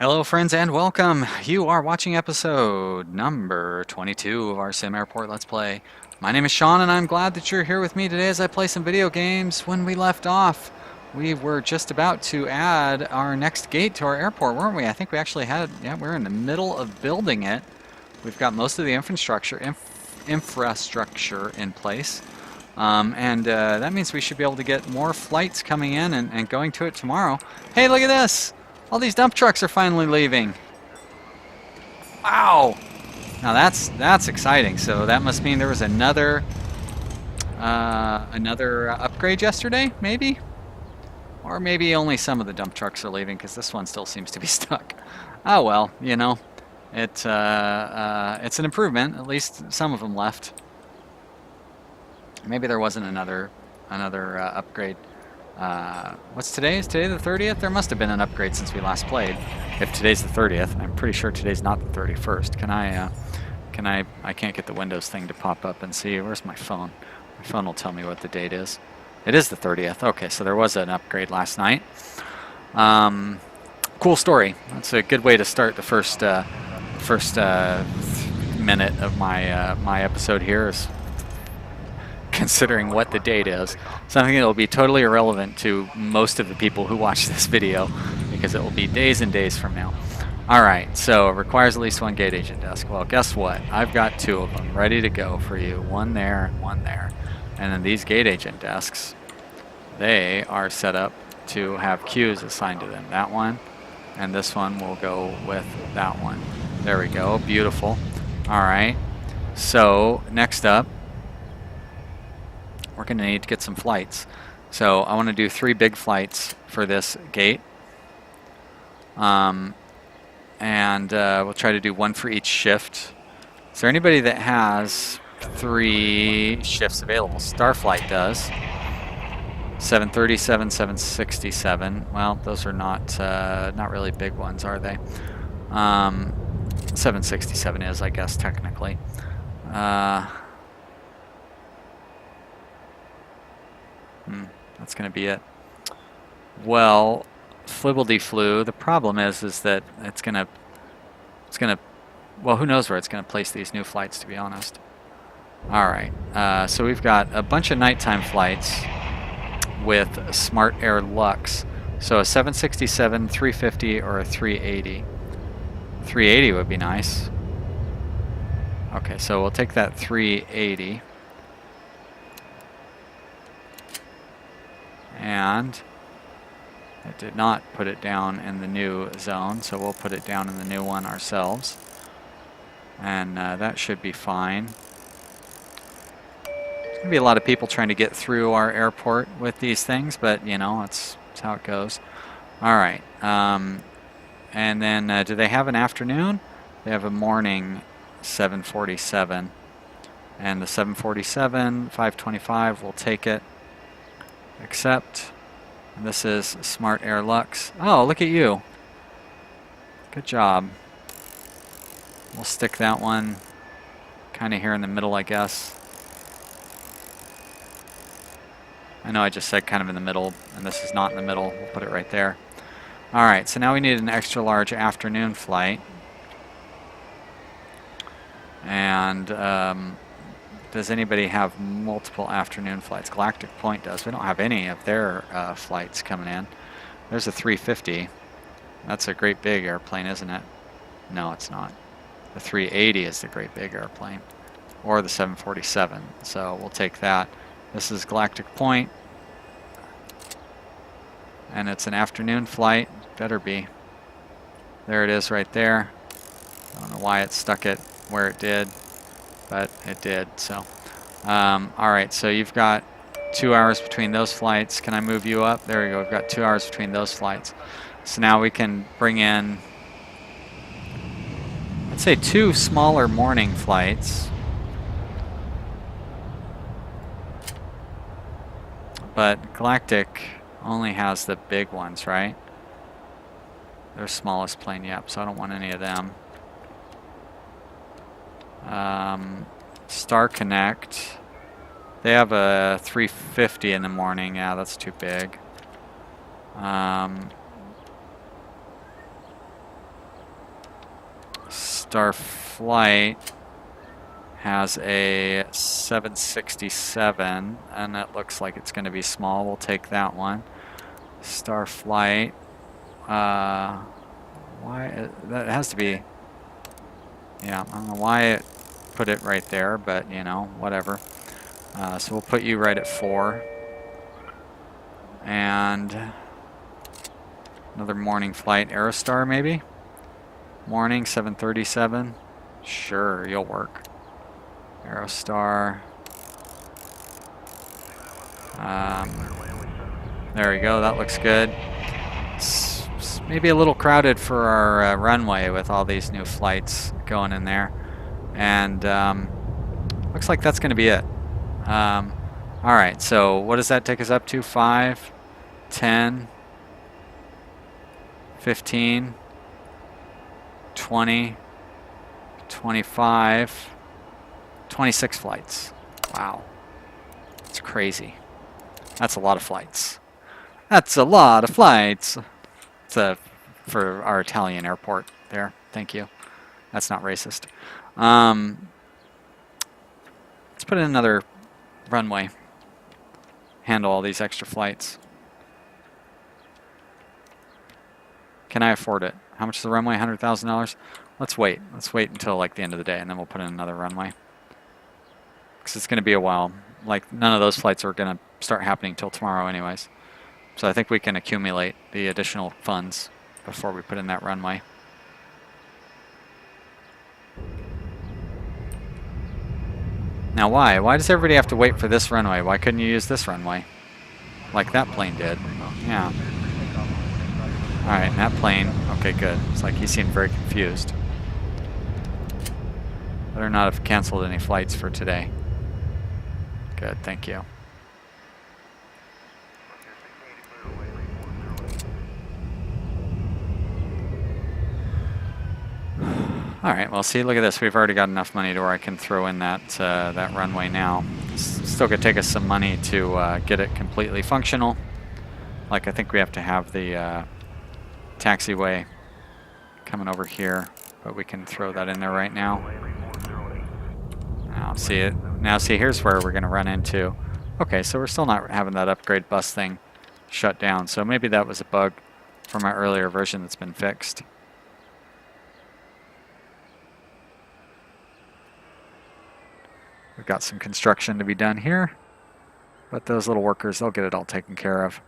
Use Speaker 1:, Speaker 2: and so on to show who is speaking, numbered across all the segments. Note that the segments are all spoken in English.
Speaker 1: Hello, friends, and welcome. You are watching episode number 22 of our SimAirport Let's Play. My name is Sean, and I'm glad that you're here with me today as I play some video games. When we left off, we were just about to add our next gate to our airport, weren't we? I think we actually had, yeah, we're in the middle of building it. We've got most of the infrastructure in place. That means we should be able to get more flights coming in and going to it tomorrow. Hey, look at this! All these dump trucks are finally leaving. Wow! Now that's exciting. So that must mean there was another upgrade yesterday, maybe? Or maybe only some of the dump trucks are leaving because this one still seems to be stuck. Oh well, you know, it's an improvement. At least some of them left. Maybe there wasn't another upgrade. What's today? Is today the 30th? There must have been an upgrade since we last played. If today's the 30th, I'm pretty sure today's not the 31st. I can't get the Windows thing to pop up and see. Where's my phone? My phone will tell me what the date is. It is the 30th. Okay, so there was an upgrade last night. Cool story. That's a good way to start the first minute of my episode here is considering what the date is. Something that will be totally irrelevant to most of the people who watch this video because it will be days and days from now. Alright, so it requires at least one gate agent desk. Well, guess what? I've got two of them ready to go for you. One there and one there. And then these gate agent desks, they are set up to have queues assigned to them. That one and this one will go with that one. There we go. Beautiful. Alright, so next up, we're going to need to get some flights. So I want to do 3 big flights for this gate. We'll try to do 1 for each shift. Is there anybody that has 3 shifts available? Starflight does. 737, 767. Well, those are not really big ones, are they? 767 is, I guess, technically. That's going to be it. Well, flibbledy-flew. The problem is that it's gonna. Well, who knows where it's gonna place these new flights? To be honest. All right. So we've got a bunch of nighttime flights with SmartAir Lux. So a 767, 350, or a 380. 380 would be nice. Okay, so we'll take that 380. And it did not put it down in the new zone, so we'll put it down in the new one ourselves. And that should be fine. There's going to be a lot of people trying to get through our airport with these things, but you know, that's how it goes. Alright, and then do they have an afternoon? They have a morning 747. And the 747, 525, we'll take it. Accept. And this is SmartAir Lux. Oh, look at you. Good job. We'll stick that one kind of here in the middle, I guess. I know I just said kind of in the middle, and this is not in the middle. We'll put it right there. Alright, so now we need an extra large afternoon flight. And does anybody have multiple afternoon flights? Galactic Point does. We don't have any of their flights coming in. There's a 350. That's a great big airplane, isn't it? No, it's not. The 380 is the great big airplane. Or the 747. So we'll take that. This is Galactic Point. And it's an afternoon flight. Better be. There it is right there. I don't know why it stuck it where it did, but it did. So alright, so you've got 2 hours between those flights. Can I move you up? There we go. We've got 2 hours between those flights. So now we can bring in, let's say, 2 smaller morning flights. But Galactic only has the big ones, right? Their smallest plane, yep, so I don't want any of them. Star Connect, they have a 350 in the morning. Yeah, that's too big. Star Flight has a 767, and it looks like it's going to be small. We'll take that one. Star Flight. Why? That has to be. Yeah, I don't know why it put it right there, but you know, whatever. So we'll put you right at 4. And another morning flight, Aerostar maybe? Morning, 737. Sure, you'll work. Aerostar. There we go, that looks good. It's maybe a little crowded for our runway with all these new flights going in there. And looks like that's going to be it. Alright, so what does that take us up to? 5, 10, 15, 20, 25, 26 flights. Wow. That's crazy. That's a lot of flights. That's a lot of flights. It's for our Italian airport there. Thank you. That's not racist. Let's put in another runway. Handle all these extra flights. Can I afford it? How much is the runway? $100,000? Let's wait. Let's wait until like the end of the day, and then we'll put in another runway. Because it's going to be a while. Like, none of those flights are going to start happening till tomorrow anyways. So I think we can accumulate the additional funds before we put in that runway. Now why? Why does everybody have to wait for this runway? Why couldn't you use this runway? Like that plane did. Yeah. Alright, and that plane, okay, good. It's like he seemed very confused. Better not have canceled any flights for today. Good, thank you. Alright, well see, look at this. We've already got enough money to where I can throw in that that runway now. It's still going to take us some money to get it completely functional. Like, I think we have to have the taxiway coming over here, but we can throw that in there right now. Now see it. Now see, here's where we're going to run into. Okay, so we're still not having that upgrade bus thing shut down. So maybe that was a bug from our earlier version that's been fixed. We've got some construction to be done here, but those little workers, they'll get it all taken care of.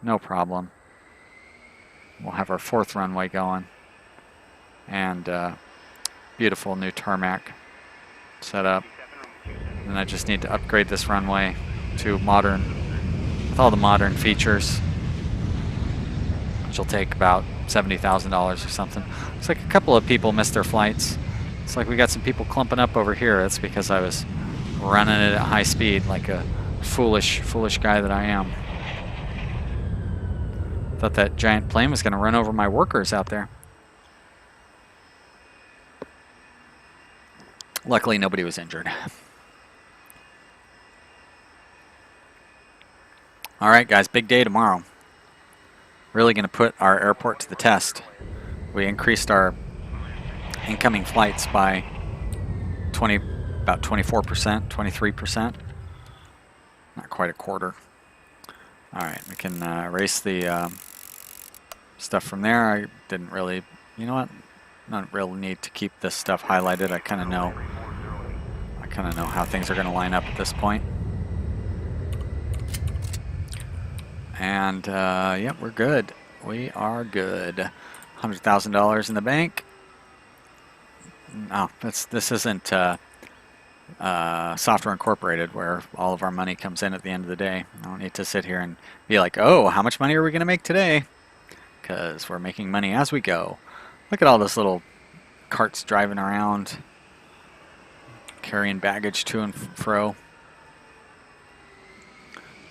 Speaker 1: No problem. We'll have our 4th runway going, and beautiful new tarmac set up. And I just need to upgrade this runway to modern, with all the modern features, which will take about $70,000 or something. Looks like a couple of people missed their flights. It's like we got some people clumping up over here. That's because I was running it at high speed like a foolish guy that I am. Thought that giant plane was going to run over my workers out there. Luckily, nobody was injured. All right, guys, big day tomorrow. Really going to put our airport to the test. We increased our incoming flights by about 24%, 23%. Not quite a quarter. All right, we can erase the stuff from there. I didn't really, you know what? Not real need to keep this stuff highlighted. I kind of know how things are going to line up at this point. And yep, we're good. We are good. $100,000 in the bank. No, this isn't Software Incorporated where all of our money comes in at the end of the day. I don't need to sit here and be like, oh, how much money are we going to make today? Because we're making money as we go. Look at all those little carts driving around, carrying baggage to and fro.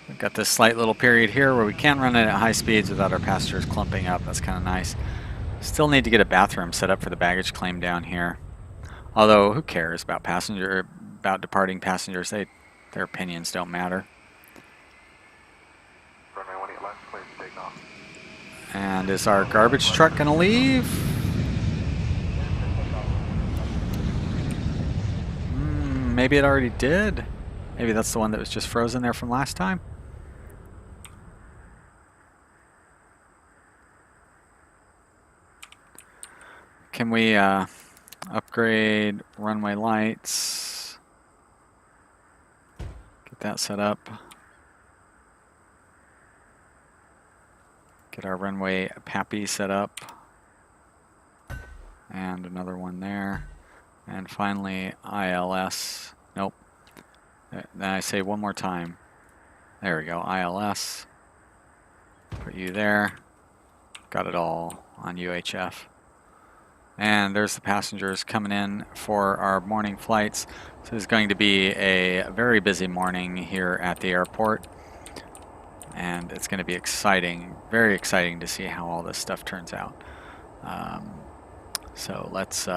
Speaker 1: We've got this slight little period here where we can't run it at high speeds without our passengers clumping up. That's kind of nice. Still need to get a bathroom set up for the baggage claim down here. Although, who cares about departing passengers? Their opinions don't matter. And is our garbage truck going to leave? maybe it already did. Maybe that's the one that was just frozen there from last time. Can we upgrade runway lights? Get that set up. Get our runway PAPI set up. And another one there. And finally, ILS. Nope. Then I say one more time. There we go, ILS. Put you there. Got it all on UHF. And there's the passengers coming in for our morning flights. So it's going to be a very busy morning here at the airport. And it's going to be exciting, very exciting to see how all this stuff turns out. So let's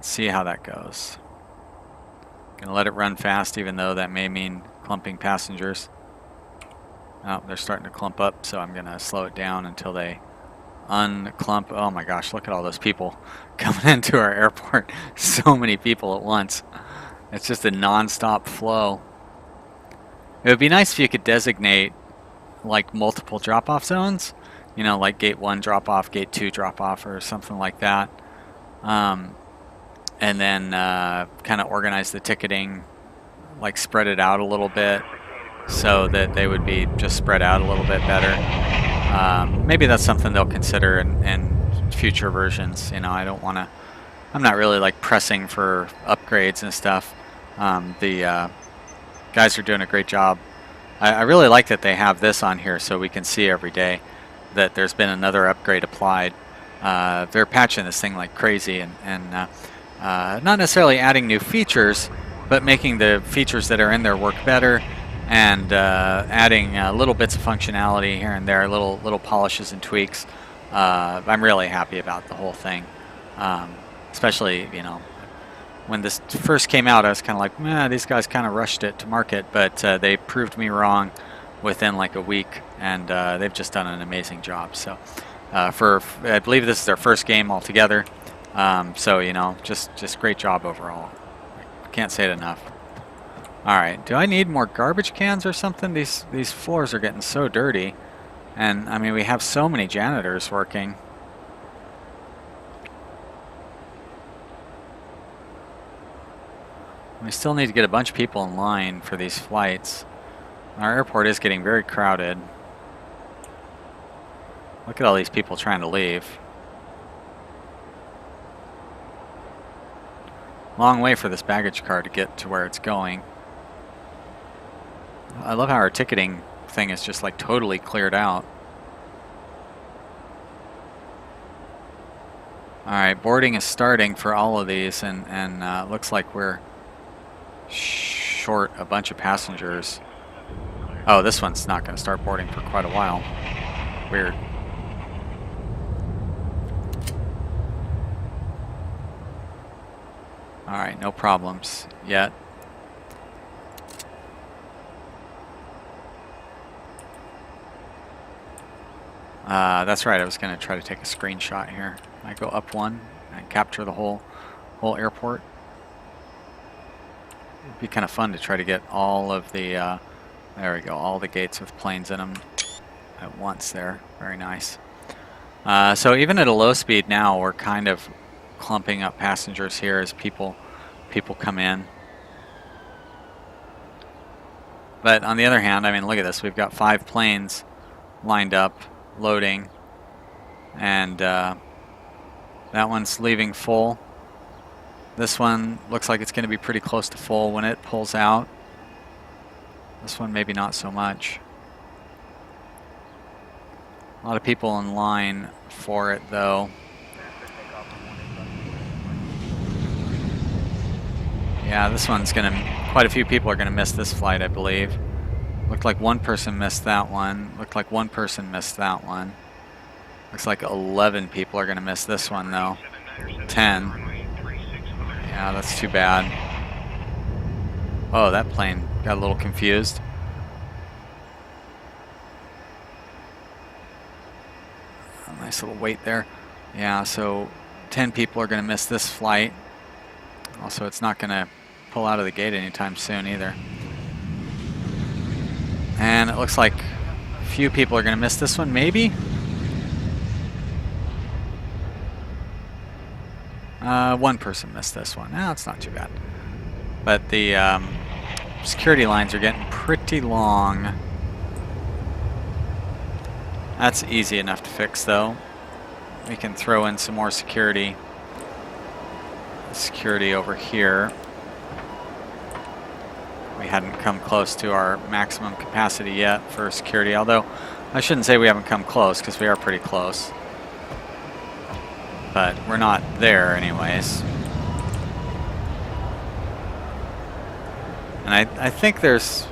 Speaker 1: see how that goes. Gonna let it run fast, even though that may mean clumping passengers. Oh, they're starting to clump up, so I'm gonna slow it down until they unclump. Oh my gosh, look at all those people coming into our airport. So many people at once. It's just a non-stop flow. It would be nice if you could designate like multiple drop-off zones, you know, like gate 1 drop-off, gate 2 drop-off, or something like that. And then kind of organize the ticketing, like spread it out a little bit so that they would be just spread out a little bit better. Maybe that's something they'll consider in future versions. You know, I'm not really like pressing for upgrades and stuff. The guys are doing a great job. I really like that they have this on here so we can see every day that there's been another upgrade applied. They're patching this thing like crazy and not necessarily adding new features, but making the features that are in there work better, and adding little bits of functionality here and there, little polishes and tweaks. I'm really happy about the whole thing. Especially, you know, when this first came out, I was kind of like, man, these guys kind of rushed it to market, but they proved me wrong within like a week, and they've just done an amazing job. So I believe this is their first game altogether. So, you know, just great job overall. Can't say it enough. All right, do I need more garbage cans or something? These floors are getting so dirty, and I mean we have so many janitors working. We still need to get a bunch of people in line for these flights. Our airport is getting very crowded. Look at all these people trying to leave. Long way for this baggage car to get to where it's going. I love how our ticketing thing is just like totally cleared out. Alright, boarding is starting for all of these, and looks like we're short a bunch of passengers. Oh, this one's not going to start boarding for quite a while. Weird. Alright, no problems yet. That's right, I was going to try to take a screenshot here. I go up one and capture the whole airport. It'd be kind of fun to try to get all of the, there we go, all the gates with planes in them at once there. Very nice. So even at a low speed now, we're kind of clumping up passengers here as people come in. But on the other hand, I mean, look at this. We've got 5 planes lined up, loading, and that one's leaving full. This one looks like it's going to be pretty close to full when it pulls out. This one maybe not so much. A lot of people in line for it though. Yeah, this one's going to, quite a few people are going to miss this flight, I believe. Looked like one person missed that one. Looked like one person missed that one. Looks like 11 people are going to miss this one though. 10. Yeah, that's too bad. Oh, that plane got a little confused. A nice little wait there. Yeah, so 10 people are going to miss this flight. Also, it's not going to pull out of the gate anytime soon either. And it looks like a few people are going to miss this one, maybe? One person missed this one. No, it's not too bad. But the security lines are getting pretty long. That's easy enough to fix, though. We can throw in some more security. Security over here. We hadn't come close to our maximum capacity yet for security, although I shouldn't say we haven't come close, because we are pretty close. But we're not there anyways. And I think there's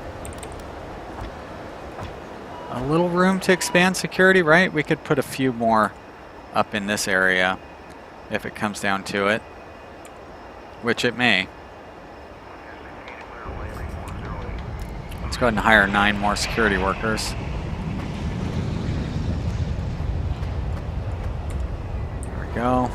Speaker 1: a little room to expand security, right? We could put a few more up in this area if it comes down to it, which it may. Let's go ahead and hire 9 more security workers. There we go.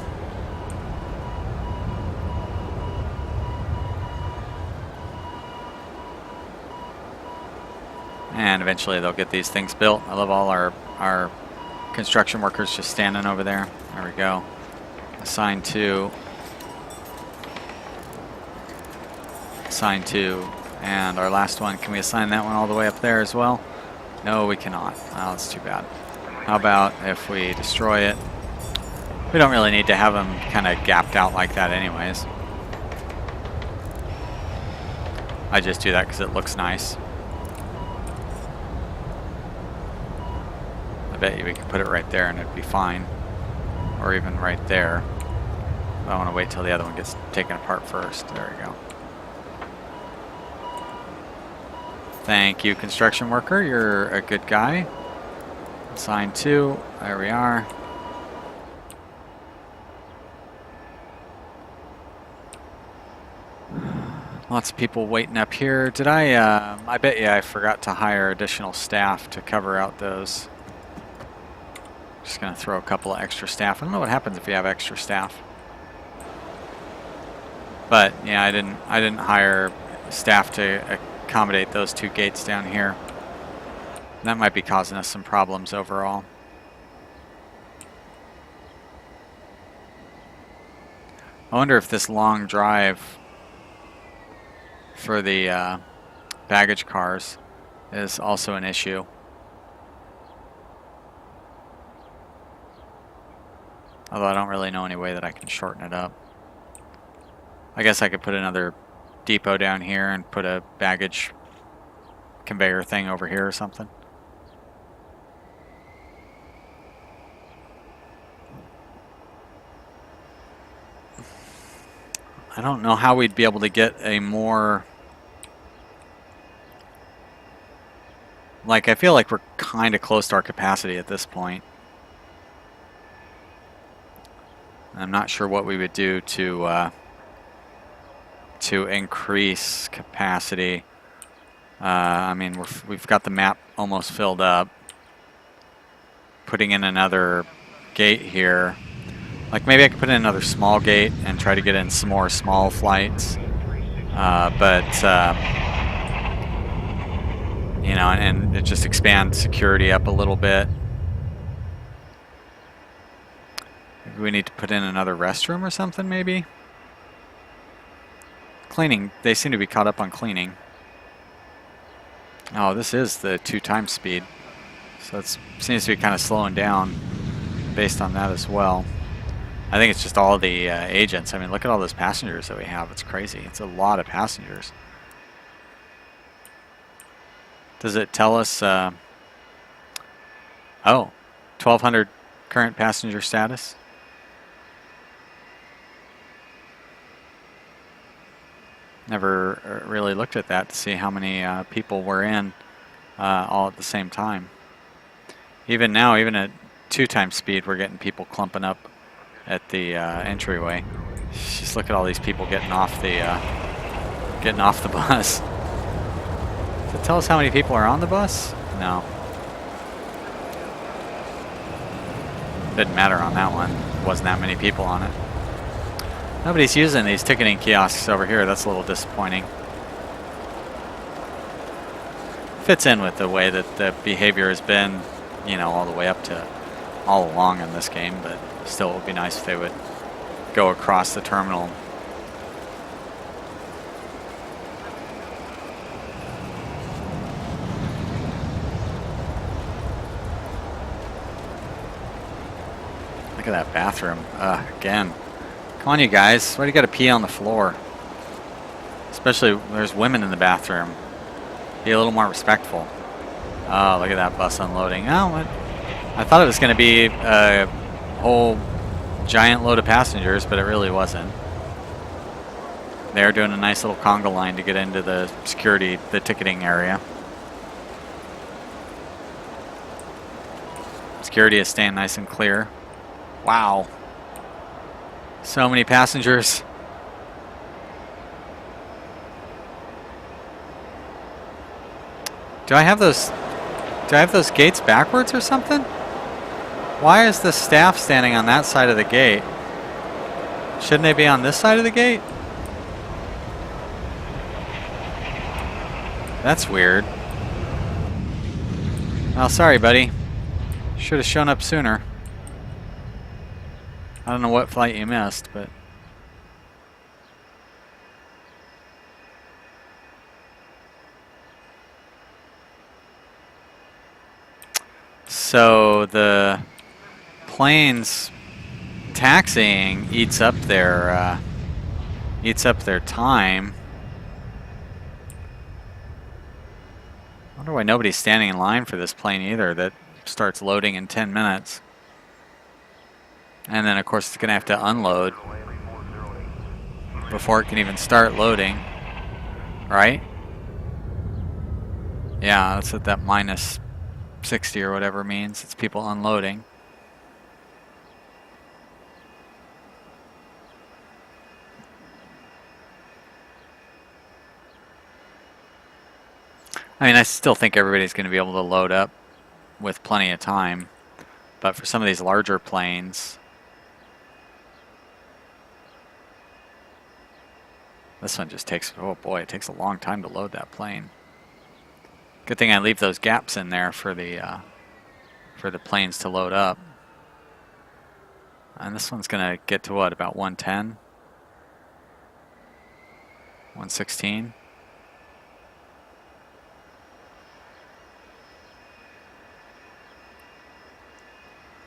Speaker 1: And eventually they'll get these things built. I love all our construction workers just standing over there. There we go. Assign 2. Assign 2. And our last one, can we assign that one all the way up there as well? No, we cannot. Oh, that's too bad. How about if we destroy it? We don't really need to have them kind of gapped out like that anyways. I just do that because it looks nice. I bet you we could put it right there and it'd be fine. Or even right there. I want to wait till the other one gets taken apart first. There we go. Thank you, construction worker. You're a good guy. Assign 2. There we are. Lots of people waiting up here. Did I bet you I forgot to hire additional staff to cover out those. Just gonna throw a couple of extra staff. I don't know what happens if you have extra staff. But yeah, I didn't hire staff to accommodate those 2 gates down here. That might be causing us some problems overall. I wonder if this long drive for the baggage cars is also an issue. Although I don't really know any way that I can shorten it up. I guess I could put another depot down here and put a baggage conveyor thing over here or something. I don't know how we'd be able to get a more... Like, I feel like we're kind of close to our capacity at this point. I'm not sure what we would do to increase capacity. I mean, we've got the map almost filled up. Putting in another gate here. Like maybe I could put in another small gate and try to get in some more small flights. You know, and it just expand security up a little bit. Maybe we need to put in another restroom or something, maybe? Cleaning, they seem to be caught up on cleaning. Oh, this is the 2x speed. So it seems to be kind of slowing down based on that as well. I think it's just all the agents. I mean, look at all those passengers that we have. It's crazy. It's a lot of passengers. Does it tell us... oh, 1,200 current passenger status? Never really looked at that to see how many people were in all at the same time. Even now, even at 2x speed, we're getting people clumping up at the entryway. Just look at all these people getting off the bus. Does it tell us how many people are on the bus? No. Didn't matter on that one. Wasn't that many people on it. Nobody's using these ticketing kiosks over here. That's a little disappointing. Fits in with the way that the behavior has been, you know, all the way up to all along in this game, but still it would be nice if they would go across the terminal. Look at that bathroom. Again. Come on, you guys. Why do you got to pee on the floor? Especially when there's women in the bathroom. Be a little more respectful. Oh, look at that bus unloading. Oh, what? I thought it was going to be a whole giant load of passengers, but it really wasn't. They're doing a nice little conga line to get into the security, the ticketing area. Security is staying nice and clear. Wow. So many passengers. Do I have those gates backwards or something? Why is the staff standing on that side of the gate? Shouldn't they be on this side of the gate? That's weird. Well, sorry, buddy. Should have shown up sooner. I don't know what flight you missed, but... So the plane's taxiing eats up their time. I wonder why nobody's standing in line for this plane either. That starts loading in 10 minutes. And then, of course, it's going to have to unload before it can even start loading. Right? Yeah, that's what that minus 60 or whatever means. It's people unloading. I mean, I still think everybody's going to be able to load up with plenty of time. But for some of these larger planes... This one just takes, oh boy, it takes a long time to load that plane. Good thing I leave those gaps in there for the planes to load up. And this one's going to get to what, about 110? 116?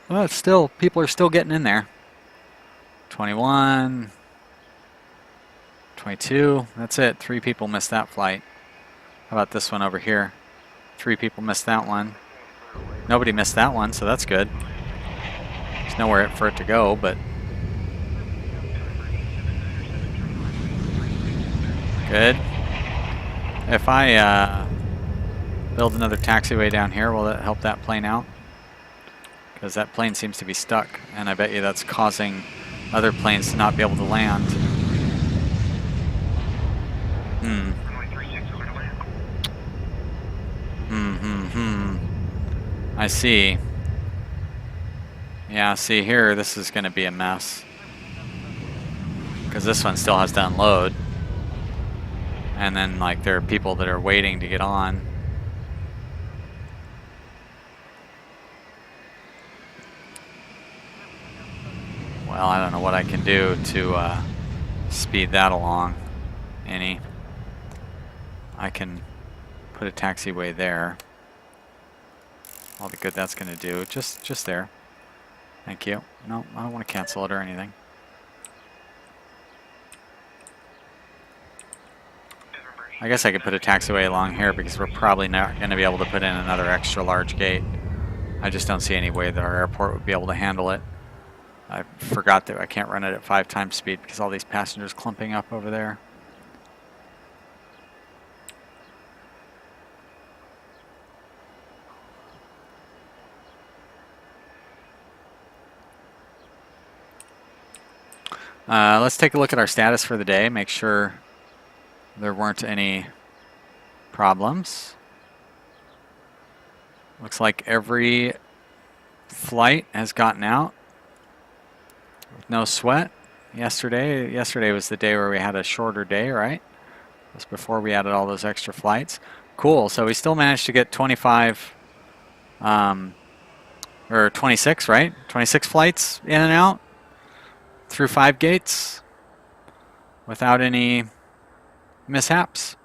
Speaker 1: Well, it's still, people are still getting in there. 21, 22, that's it. 3 people missed that flight. How about this one over here? 3 people missed that one. Nobody missed that one, so that's good. There's nowhere for it to go, but... Good. If I build another taxiway down here, will that help that plane out? Because that plane seems to be stuck, and I bet you that's causing other planes to not be able to land. I see. Yeah, see here, this is going to be a mess. Because this one still has to unload. And then, like, there are people that are waiting to get on. Well, I don't know what I can do to speed that along any. I can put a taxiway there. All the good that's going to do. Just there. Thank you. No, I don't want to cancel it or anything. I guess I could put a taxiway along here because we're probably not going to be able to put in another extra large gate. I just don't see any way that our airport would be able to handle it. I forgot that I can't run it at 5 times speed because all these passengers clumping up over there. Let's take a look at our status for the day, make sure there weren't any problems. Looks like every flight has gotten out with no sweat. yesterday. Yesterday was the day where we had a shorter day, right? Just before we added all those extra flights. Cool. So we still managed to get 25, or 26, right? 26 flights in and out through 5 gates without any mishaps.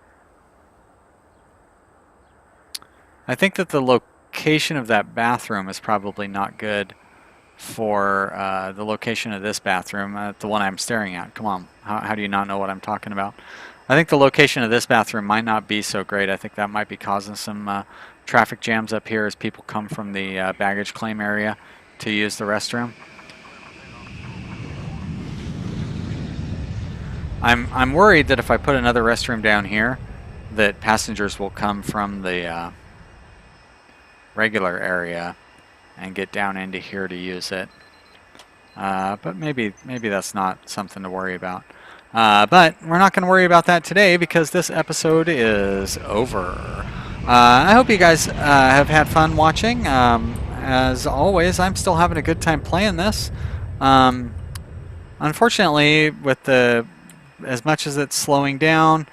Speaker 1: I think that the location of that bathroom is probably not good for the location of this bathroom, the one I'm staring at. Come on, how do you not know what I'm talking about? I think the location of this bathroom might not be so great. I think that might be causing some traffic jams up here as people come from the baggage claim area to use the restroom. I'm worried that if I put another restroom down here, that passengers will come from the regular area and get down into here to use it. But maybe that's not something to worry about. But we're not going to worry about that today because this episode is over. I hope you guys have had fun watching. As always, I'm still having a good time playing this. Unfortunately, with as much as it's slowing down,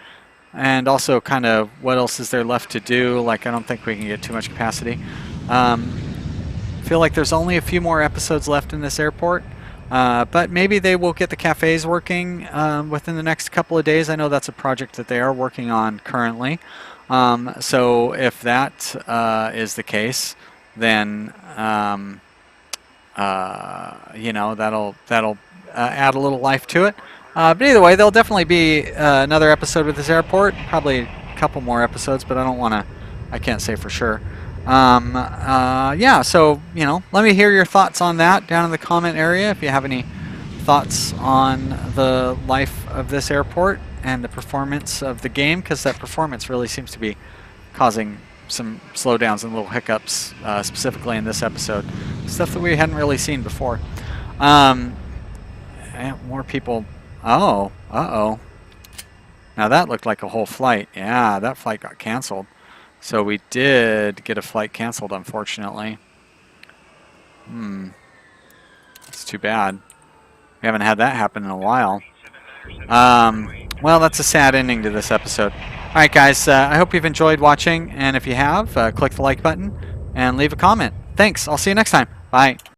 Speaker 1: and also kind of what else is there left to do, like I don't think we can get too much capacity. Feel like there's only a few more episodes left in this airport, but maybe they will get the cafes working within the next couple of days. I know that's a project that they are working on currently. So if that is the case, then you know, that'll add a little life to it. But either way, there'll definitely be another episode with this airport. Probably a couple more episodes, but I can't say for sure. Yeah, so, you know, let me hear your thoughts on that down in the comment area. If you have any thoughts on the life of this airport and the performance of the game, because that performance really seems to be causing some slowdowns and little hiccups, specifically in this episode. Stuff that we hadn't really seen before. And more people. Oh, uh-oh. Now that looked like a whole flight. Yeah, that flight got canceled. So we did get a flight canceled, unfortunately. That's too bad. We haven't had that happen in a while. Well, that's a sad ending to this episode. Alright guys, I hope you've enjoyed watching, and if you have, click the like button and leave a comment. Thanks, I'll see you next time. Bye.